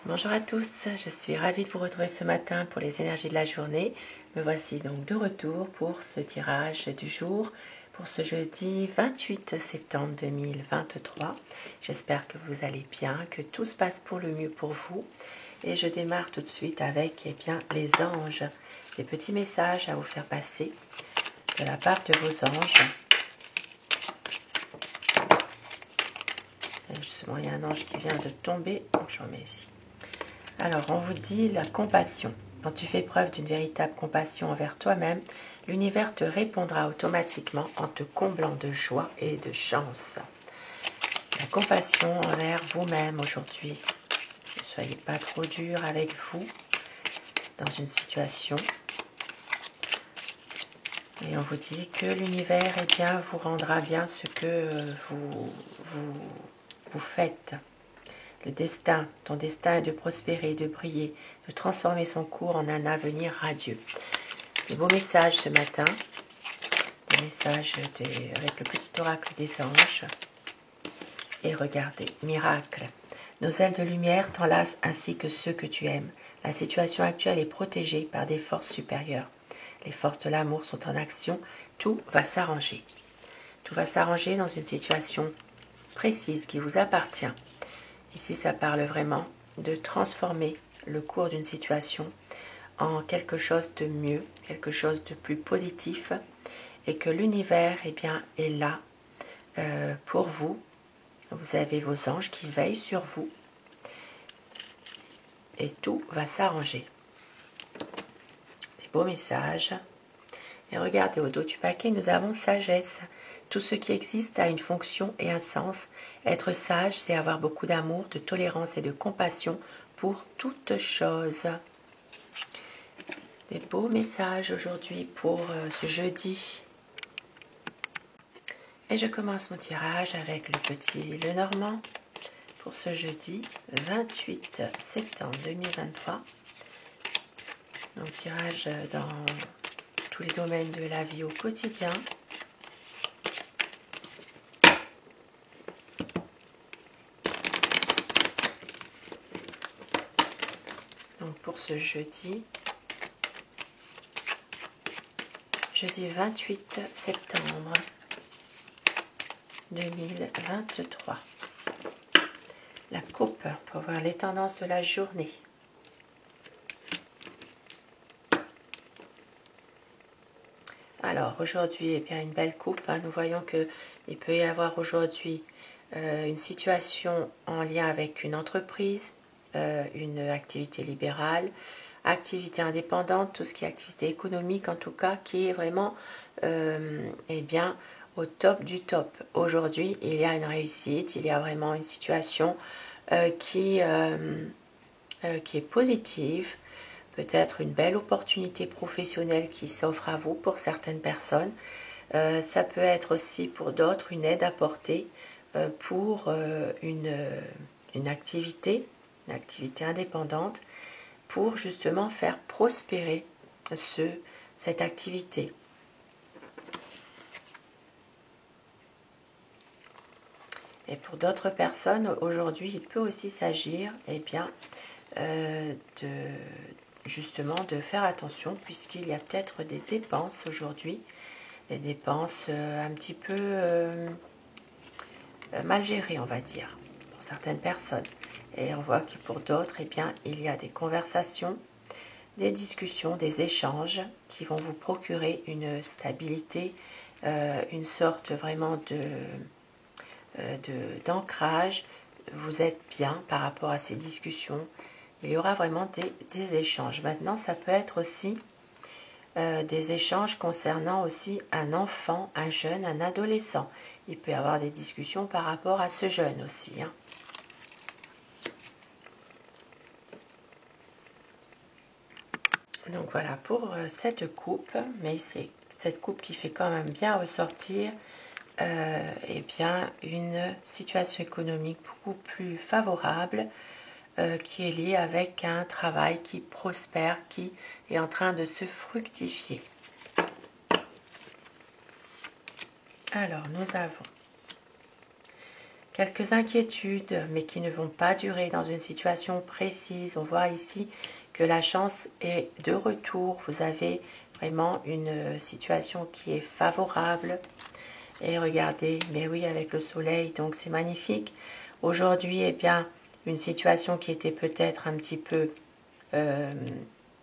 Bonjour à tous, je suis ravie de vous retrouver ce matin pour les énergies de la journée. Me voici donc de retour pour ce tirage du jour, pour ce jeudi 28 septembre 2023. J'espère que vous allez bien, que tout se passe pour le mieux pour vous. Et je démarre tout de suite avec les anges, des petits messages à vous faire passer de la part de vos anges. Et justement, il y a un ange qui vient de tomber, donc je remets ici. Alors, on vous dit la compassion. Quand tu fais preuve d'une véritable compassion envers toi-même, l'univers te répondra automatiquement en te comblant de joie et de chance. La compassion envers vous-même aujourd'hui. Ne soyez pas trop dur avec vous dans une situation. Et on vous dit que l'univers vous rendra bien ce que vous faites. Le destin, ton destin est de prospérer, de briller, de transformer son cours en un avenir radieux. Des beaux messages ce matin, des messages avec le petit oracle des anges. Et regardez, miracle. Nos ailes de lumière t'enlacent ainsi que ceux que tu aimes. La situation actuelle est protégée par des forces supérieures. Les forces de l'amour sont en action, tout va s'arranger. Tout va s'arranger dans une situation précise qui vous appartient. Ici, ça parle vraiment de transformer le cours d'une situation en quelque chose de mieux, quelque chose de plus positif et que l'univers est là pour vous. Vous avez vos anges qui veillent sur vous et tout va s'arranger. Des beaux messages. Et regardez, au dos du paquet, nous avons sagesse. Tout ce qui existe a une fonction et un sens. Être sage, c'est avoir beaucoup d'amour, de tolérance et de compassion pour toute chose. Des beaux messages aujourd'hui pour ce jeudi. Et je commence mon tirage avec le petit Lenormand pour ce jeudi 28 septembre 2023. Donc tirage dans tous les domaines de la vie au quotidien. Donc pour ce jeudi 28 septembre 2023. La coupe pour voir les tendances de la journée. Alors aujourd'hui, une belle coupe. Nous voyons qu'il peut y avoir aujourd'hui une situation en lien avec une entreprise, une activité libérale, activité indépendante, tout ce qui est activité économique en tout cas, qui est vraiment au top du top. Aujourd'hui, il y a une réussite, il y a vraiment une situation qui est positive, peut-être une belle opportunité professionnelle qui s'offre à vous pour certaines personnes. Ça peut être aussi pour d'autres une aide apportée pour une activité indépendante pour justement faire prospérer cette activité. Et pour d'autres personnes, aujourd'hui, il peut aussi s'agir de faire attention puisqu'il y a peut-être des dépenses aujourd'hui, des dépenses un petit peu mal gérées, on va dire, pour certaines personnes. Et on voit que pour d'autres, il y a des conversations, des discussions, des échanges qui vont vous procurer une stabilité, une sorte vraiment d'ancrage. Vous êtes bien par rapport à ces discussions. Il y aura vraiment des échanges. Maintenant, ça peut être aussi des échanges concernant aussi un enfant, un jeune, un adolescent. Il peut y avoir des discussions par rapport à ce jeune aussi. Donc voilà pour cette coupe, mais c'est cette coupe qui fait quand même bien ressortir une situation économique beaucoup plus favorable qui est liée avec un travail qui prospère, qui est en train de se fructifier. Alors nous avons quelques inquiétudes, mais qui ne vont pas durer dans une situation précise. On voit ici que la chance est de retour. Vous avez vraiment une situation qui est favorable. Et regardez, mais oui, avec le soleil, donc c'est magnifique. Aujourd'hui, eh bien, une situation qui était peut-être un petit peu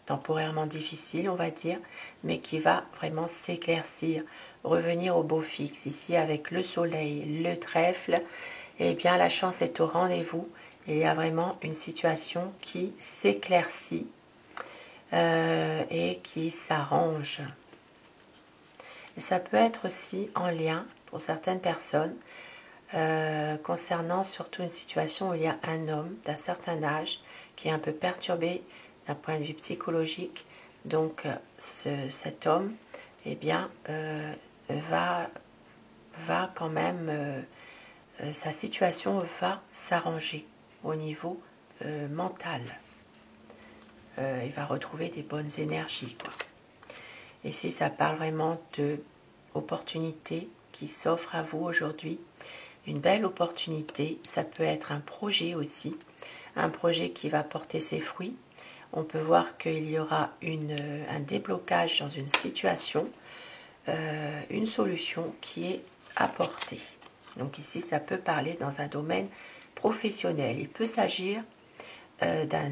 temporairement difficile, on va dire, mais qui va vraiment s'éclaircir, revenir au beau fixe. Ici, avec le soleil, le trèfle, eh bien, la chance est au rendez-vous. Il y a vraiment une situation qui s'éclaircit et qui s'arrange. Et ça peut être aussi en lien, pour certaines personnes, concernant surtout une situation où il y a un homme d'un certain âge qui est un peu perturbé d'un point de vue psychologique. Donc cet homme, eh bien, va quand même, sa situation va s'arranger au niveau mental. Il va retrouver des bonnes énergies, quoi. Ici, ça parle vraiment de opportunités qui s'offrent à vous aujourd'hui. Une belle opportunité, ça peut être un projet aussi, un projet qui va porter ses fruits. On peut voir qu'il y aura un déblocage dans une situation, une solution qui est apportée. Donc ici, ça peut parler dans un domaine professionnel. Il peut s'agir d'un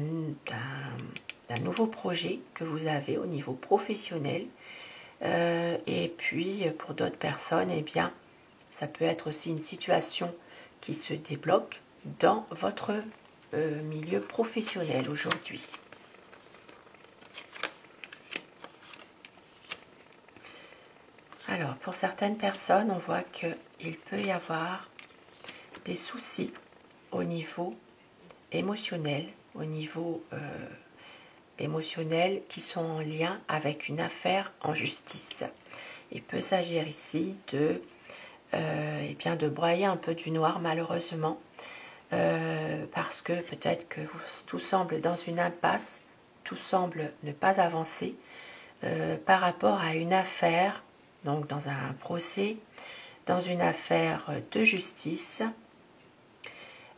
nouveau projet que vous avez au niveau professionnel. Et puis, pour d'autres personnes, eh bien, ça peut être aussi une situation qui se débloque dans votre milieu professionnel aujourd'hui. Alors, pour certaines personnes, on voit qu'il peut y avoir des soucis au niveau émotionnel, qui sont en lien avec une affaire en justice. Il peut s'agir ici de broyer un peu du noir, malheureusement, parce que peut-être que tout semble dans une impasse, tout semble ne pas avancer par rapport à une affaire, donc dans un procès, dans une affaire de justice.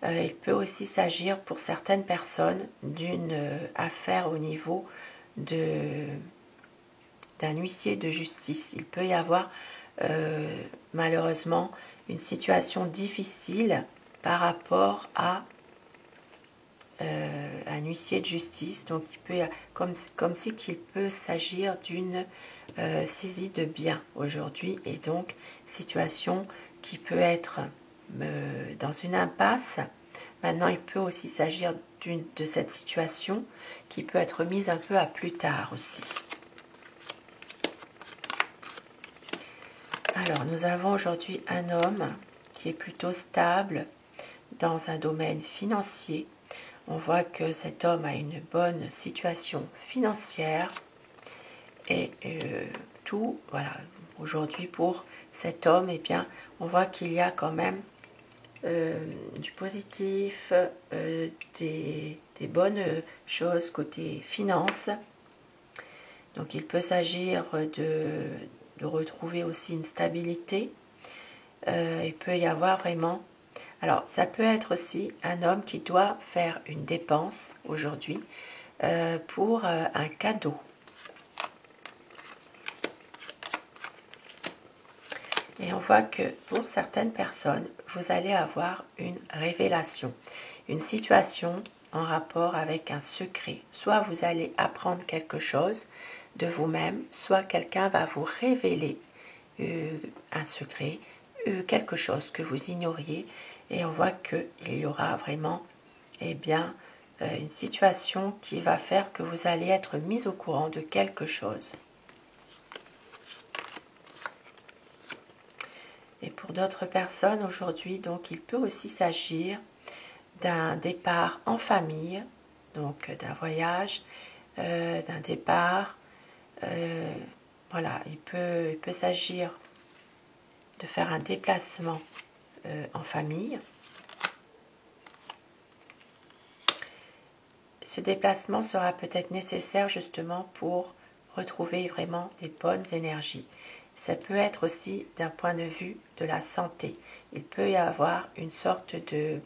Il peut aussi s'agir pour certaines personnes d'une affaire au niveau d'un huissier de justice. Il peut y avoir malheureusement une situation difficile par rapport à un huissier de justice. Donc il peut, comme si qu'il peut s'agir d'une saisie de biens aujourd'hui, et donc situation qui peut être dans une impasse. Maintenant, il peut aussi s'agir de cette situation qui peut être mise un peu à plus tard aussi. Alors, nous avons aujourd'hui un homme qui est plutôt stable dans un domaine financier. On voit que cet homme a une bonne situation financière et tout, voilà, aujourd'hui pour cet homme, eh bien, on voit qu'il y a quand même du positif, des bonnes choses côté finance. Donc il peut s'agir de retrouver aussi une stabilité. Il peut y avoir vraiment... Alors ça peut être aussi un homme qui doit faire une dépense aujourd'hui pour un cadeau. Et on voit que pour certaines personnes, vous allez avoir une révélation, une situation en rapport avec un secret. Soit vous allez apprendre quelque chose de vous-même, soit quelqu'un va vous révéler un secret, quelque chose que vous ignoriez. Et on voit qu'il y aura vraiment une situation qui va faire que vous allez être mis au courant de quelque chose. Et pour d'autres personnes aujourd'hui, donc il peut aussi s'agir d'un départ en famille, donc d'un voyage, d'un départ. Voilà, il peut s'agir de faire un déplacement en famille. Ce déplacement sera peut-être nécessaire justement pour retrouver vraiment des bonnes énergies. Ça peut être aussi d'un point de vue de la santé. Il peut y avoir une sorte de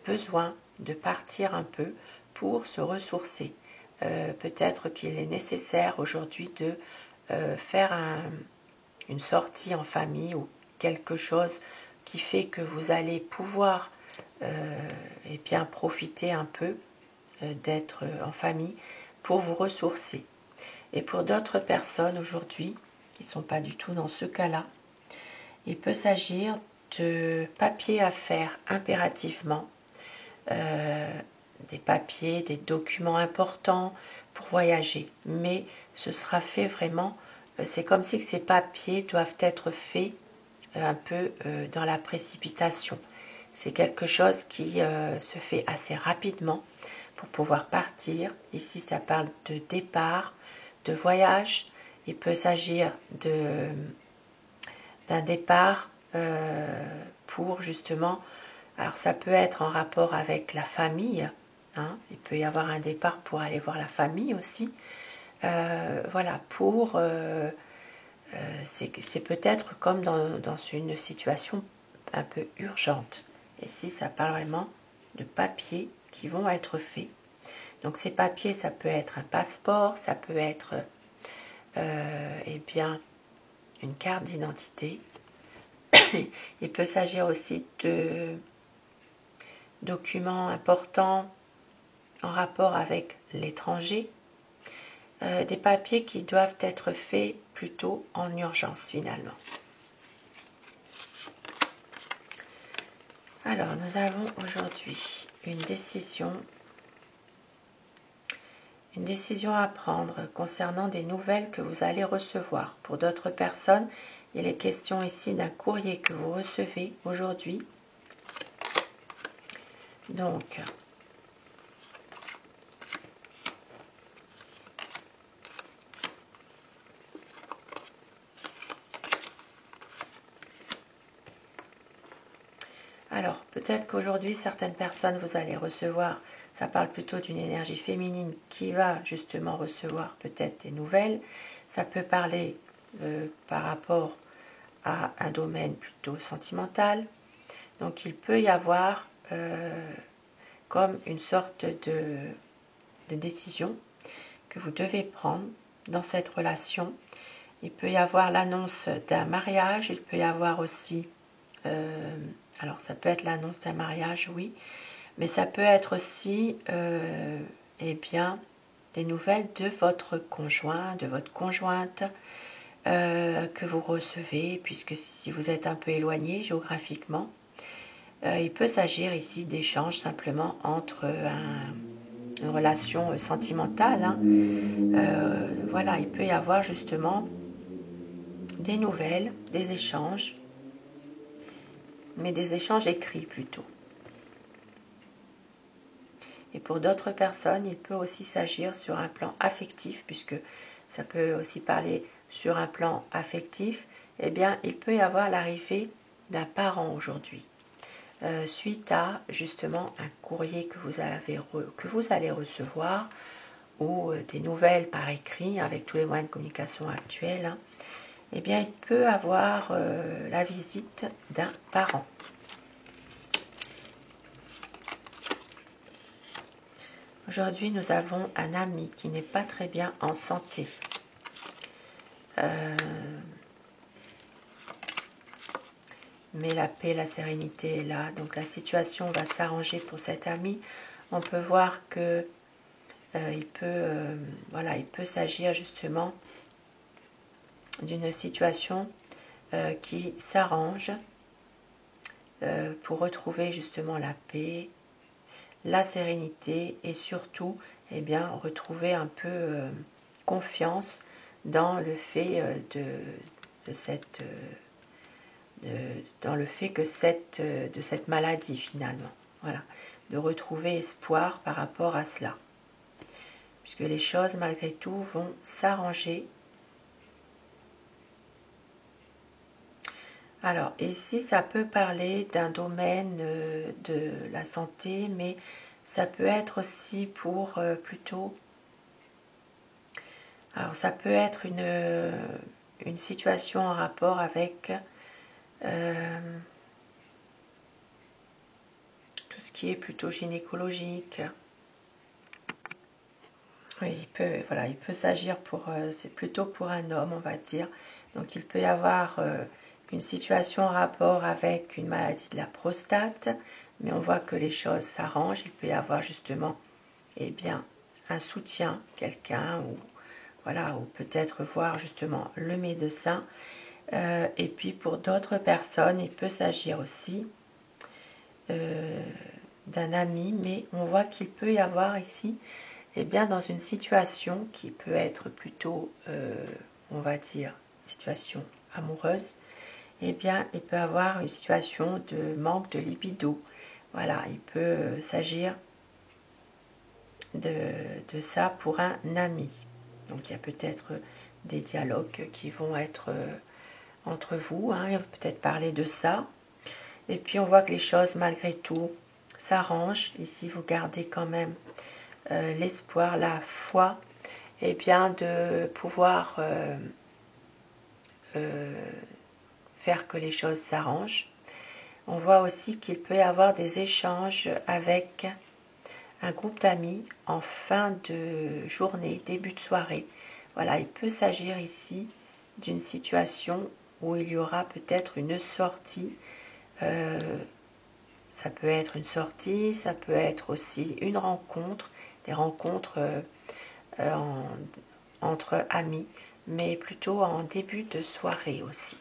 besoin de partir un peu pour se ressourcer. Peut-être qu'il est nécessaire aujourd'hui de faire une sortie en famille ou quelque chose qui fait que vous allez pouvoir eh bien, profiter un peu d'être en famille pour vous ressourcer. Et pour d'autres personnes aujourd'hui, qui ne sont pas du tout dans ce cas-là, il peut s'agir de papiers à faire impérativement, des papiers, des documents importants pour voyager. Mais ce sera fait vraiment, c'est comme si ces papiers doivent être faits un peu dans la précipitation. C'est quelque chose qui se fait assez rapidement pour pouvoir partir. Ici, ça parle de départ, de voyage. Il peut s'agir d'un départ pour justement, alors ça peut être en rapport avec la famille, hein, il peut y avoir un départ pour aller voir la famille aussi. Voilà, c'est peut-être comme dans une situation un peu urgente. Et si ça parle vraiment de papiers qui vont être faits. Donc ces papiers, ça peut être un passeport, ça peut être eh bien, une carte d'identité. Il peut s'agir aussi de documents importants en rapport avec l'étranger, des papiers qui doivent être faits plutôt en urgence finalement. Alors, nous avons aujourd'hui une décision à prendre concernant des nouvelles que vous allez recevoir. Pour d'autres personnes, il est question ici d'un courrier que vous recevez aujourd'hui. Donc, alors, peut-être qu'aujourd'hui, certaines personnes, vous allez recevoir, ça parle plutôt d'une énergie féminine qui va justement recevoir peut-être des nouvelles. Ça peut parler par rapport à un domaine plutôt sentimental. Donc, il peut y avoir comme une sorte de décision que vous devez prendre dans cette relation. Il peut y avoir l'annonce d'un mariage, il peut y avoir aussi... alors ça peut être l'annonce d'un mariage, oui, mais ça peut être aussi eh bien, des nouvelles de votre conjoint, de votre conjointe que vous recevez, puisque si vous êtes un peu éloigné géographiquement, il peut s'agir ici d'échanges simplement entre une relation sentimentale. Hein. Voilà, il peut y avoir justement des nouvelles, des échanges, mais des échanges écrits plutôt. Et pour d'autres personnes, il peut aussi s'agir sur un plan affectif, puisque ça peut aussi parler sur un plan affectif. Eh bien, il peut y avoir l'arrivée d'un parent aujourd'hui, suite à justement un courrier que vous allez recevoir, ou des nouvelles par écrit avec tous les moyens de communication actuels. Hein. Eh bien, il peut avoir la visite d'un parent. Aujourd'hui, nous avons un ami qui n'est pas très bien en santé. Mais la paix, la sérénité est là. Donc la situation va s'arranger pour cet ami. On peut voir que il peut s'agir justement d'une situation qui s'arrange pour retrouver justement la paix, la sérénité et surtout eh bien, retrouver un peu confiance dans le fait dans le fait de cette maladie finalement. Voilà, de retrouver espoir par rapport à cela. Puisque les choses malgré tout vont s'arranger. Alors ici ça peut parler d'un domaine de la santé, mais ça peut être aussi pour plutôt... Alors ça peut être une situation en rapport avec tout ce qui est plutôt gynécologique. Oui, il peut s'agir pour, c'est plutôt pour un homme, on va dire. Donc il peut y avoir une situation en rapport avec une maladie de la prostate, mais on voit que les choses s'arrangent. Il peut y avoir justement, eh bien, un soutien, quelqu'un, ou voilà, ou peut-être voir justement le médecin. Et puis pour d'autres personnes, il peut s'agir aussi d'un ami, mais on voit qu'il peut y avoir ici, eh bien, dans une situation qui peut être plutôt, on va dire, situation amoureuse, eh bien, il peut y avoir une situation de manque de libido. Voilà, il peut s'agir de ça pour un ami. Donc, il y a peut-être des dialogues qui vont être entre vous, hein, il va peut-être parler de ça. Et puis, on voit que les choses, malgré tout, s'arrangent. Ici, vous gardez quand même l'espoir, la foi, et bien de pouvoir faire que les choses s'arrangent. On voit aussi qu'il peut y avoir des échanges avec un groupe d'amis en fin de journée, début de soirée. Voilà, il peut s'agir ici d'une situation où il y aura peut-être une sortie. Ça peut être une sortie, ça peut être aussi une rencontre, des rencontres entre amis, mais plutôt en début de soirée aussi.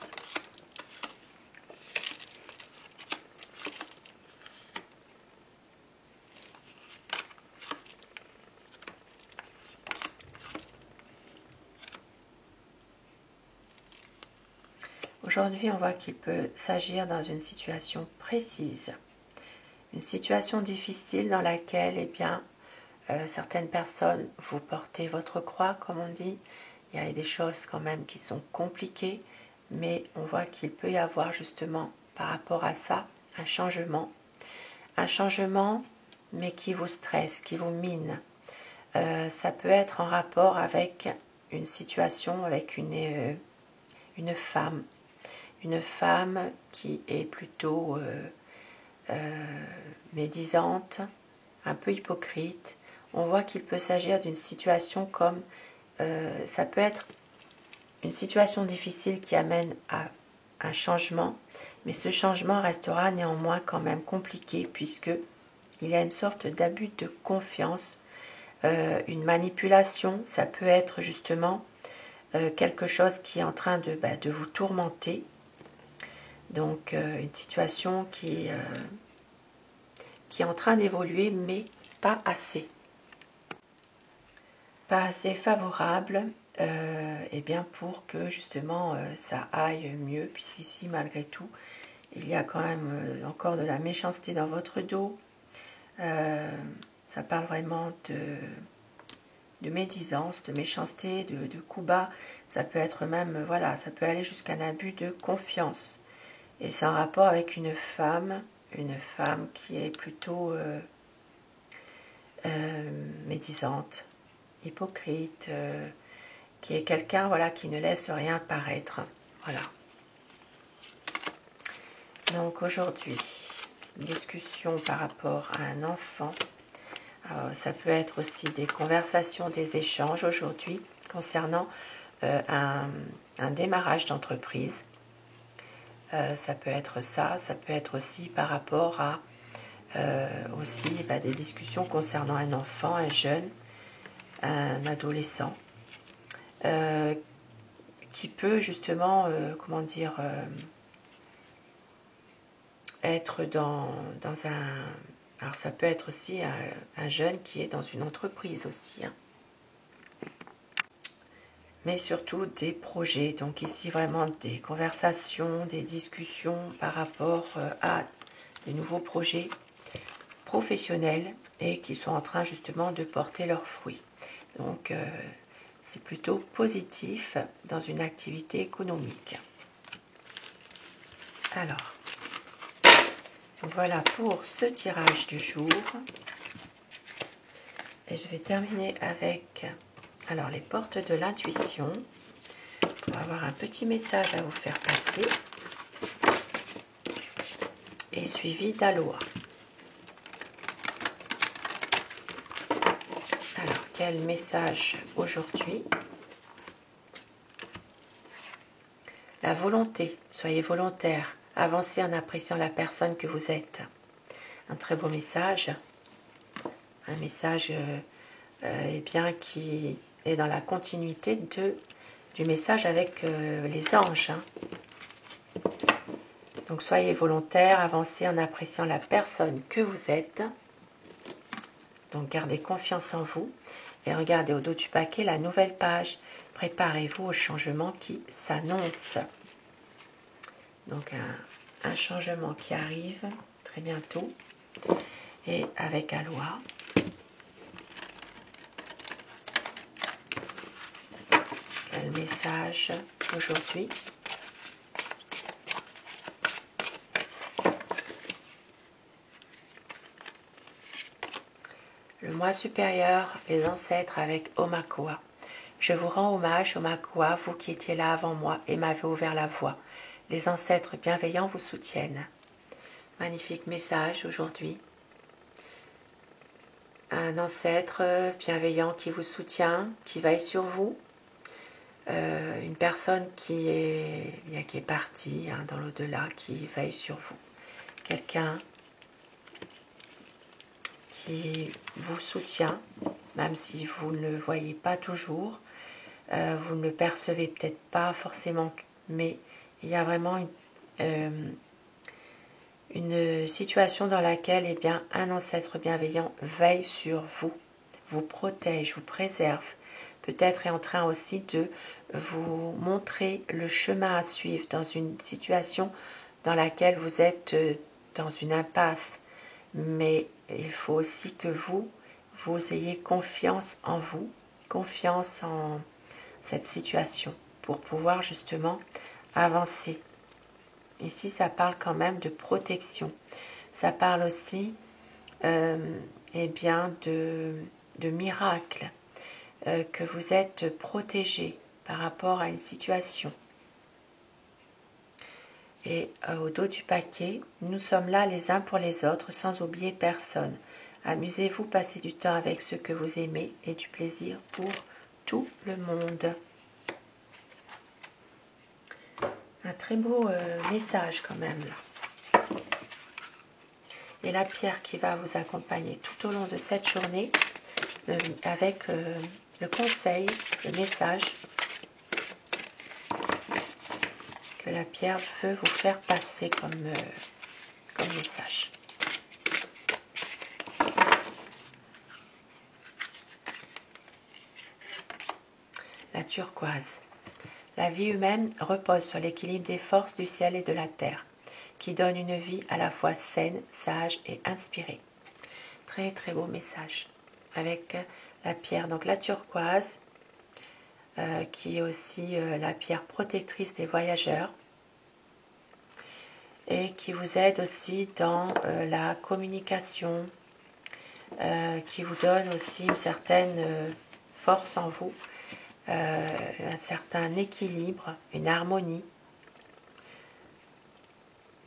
Aujourd'hui, on voit qu'il peut s'agir dans une situation précise, une situation difficile dans laquelle, eh bien, certaines personnes, vous portez votre croix, comme on dit. Il y a des choses quand même qui sont compliquées, mais on voit qu'il peut y avoir justement, par rapport à ça, un changement, mais qui vous stresse, qui vous mine. Ça peut être en rapport avec une situation, avec une femme. Une femme qui est plutôt médisante, un peu hypocrite. On voit qu'il peut s'agir d'une situation comme... ça peut être une situation difficile qui amène à un changement, mais ce changement restera néanmoins quand même compliqué puisque il y a une sorte d'abus de confiance, une manipulation. Ça peut être justement quelque chose qui est en train de vous tourmenter. Donc une situation qui est en train d'évoluer, mais pas assez. Pas assez favorable eh bien pour que justement ça aille mieux, puisqu'ici malgré tout, il y a quand même encore de la méchanceté dans votre dos. Ça parle vraiment de médisance, de méchanceté, de coups bas. Ça peut être même, voilà, ça peut aller jusqu'à un abus de confiance. Et c'est en rapport avec une femme qui est plutôt médisante, hypocrite, qui est quelqu'un voilà, qui ne laisse rien paraître. Voilà. Donc aujourd'hui, discussion par rapport à un enfant. Alors, ça peut être aussi des conversations, des échanges aujourd'hui concernant un démarrage d'entreprise. Ça peut être ça, ça peut être aussi par rapport à aussi des discussions concernant un enfant, un jeune, un adolescent, qui peut justement, comment dire, être dans un... Alors ça peut être aussi un jeune qui est dans une entreprise aussi, hein. Mais surtout des projets, donc ici vraiment des conversations, des discussions par rapport à de nouveaux projets professionnels et qui sont en train justement de porter leurs fruits. Donc c'est plutôt positif dans une activité économique. Alors, voilà pour ce tirage du jour. Et je vais terminer avec alors les portes de l'intuition On va avoir un petit message à vous faire passer. Et suivi d'Aloha. Alors, quel message aujourd'hui? La volonté. Soyez volontaire. Avancez en appréciant la personne que vous êtes. Un très beau message. Un message eh bien, qui est dans la continuité du message avec les anges. Hein. Donc soyez volontaire, avancez en appréciant la personne que vous êtes. Donc gardez confiance en vous et regardez au dos du paquet la nouvelle page. Préparez-vous au changement qui s'annonce. Donc un changement qui arrive très bientôt et avec Aloha. Quel message aujourd'hui? Le moi supérieur, les ancêtres avec Omakua. Je vous rends hommage, Omakua, vous qui étiez là avant moi et m'avez ouvert la voie. Les ancêtres bienveillants vous soutiennent. Magnifique message aujourd'hui. Un ancêtre bienveillant qui vous soutient, qui veille sur vous. Une personne qui est partie hein, dans l'au-delà, qui veille sur vous. Quelqu'un qui vous soutient, même si vous ne le voyez pas toujours, vous ne le percevez peut-être pas forcément, mais il y a vraiment une situation dans laquelle eh bien, un ancêtre bienveillant veille sur vous, vous protège, vous préserve, peut-être est en train aussi de vous montrer le chemin à suivre dans une situation dans laquelle vous êtes dans une impasse, mais il faut aussi que vous ayez confiance en vous, confiance en cette situation pour pouvoir justement avancer. Ici, ça parle quand même de protection. Ça parle aussi eh bien de miracles, que vous êtes protégé par rapport à une situation. Et au dos du paquet, nous sommes là les uns pour les autres, sans oublier personne. Amusez-vous, passez du temps avec ceux que vous aimez et du plaisir pour tout le monde. Un très beau message quand même là. Et la pierre qui va vous accompagner tout au long de cette journée avec le conseil, le message que la pierre veut vous faire passer comme message. La turquoise. La vie humaine repose sur l'équilibre des forces du ciel et de la terre, qui donne une vie à la fois saine, sage et inspirée. Très très beau message. Avec la pierre, donc la turquoise, qui est aussi la pierre protectrice des voyageurs et qui vous aide aussi dans la communication, qui vous donne aussi une certaine force en vous, un certain équilibre, une harmonie.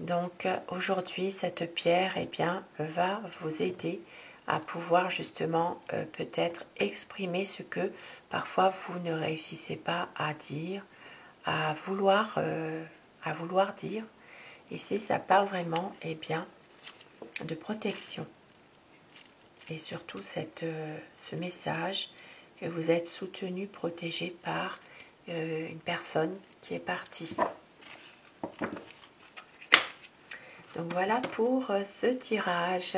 Donc aujourd'hui, cette pierre eh bien, va vous aider à pouvoir justement peut-être exprimer ce que parfois vous ne réussissez pas à dire, à vouloir dire. Ici, ça parle vraiment eh bien, de protection. Et surtout ce message que vous êtes soutenu, protégé par une personne qui est partie. Donc voilà pour ce tirage.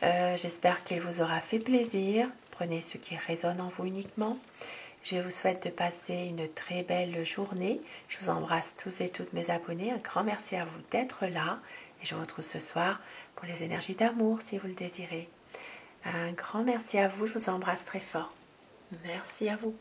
J'espère qu'il vous aura fait plaisir. Prenez ce qui résonne en vous uniquement. Je vous souhaite de passer une très belle journée. Je vous embrasse tous et toutes mes abonnés. Un grand merci à vous d'être là. Et je vous retrouve ce soir pour les énergies d'amour si vous le désirez. Un grand merci à vous. Je vous embrasse très fort. Merci à vous.